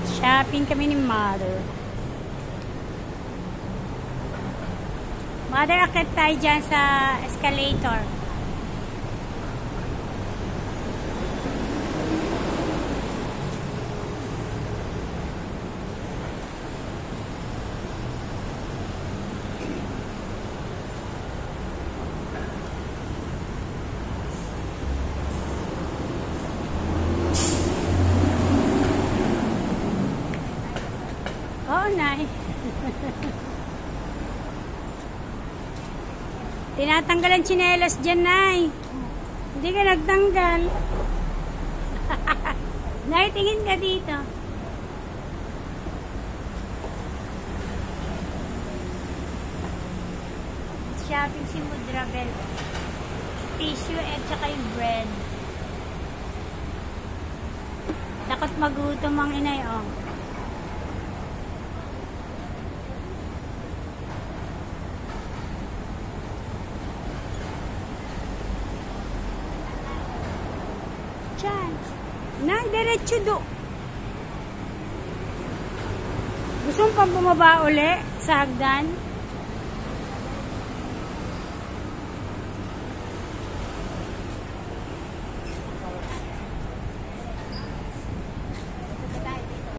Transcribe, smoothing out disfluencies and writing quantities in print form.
Shopping kami ni Mother. Mother, akit tayo dyan sa escalator. Oh, nice. Tinatanggal ang tsinelas dyan, Nay. Hindi ka nagtanggal. Nay, tingin ka dito. Shopping si Mudrabel. Tissue at saka yung bread. Takot magutom ang inay, oh. Nay, diretso do. Gusto mo pang bumaba uli sa hagdan?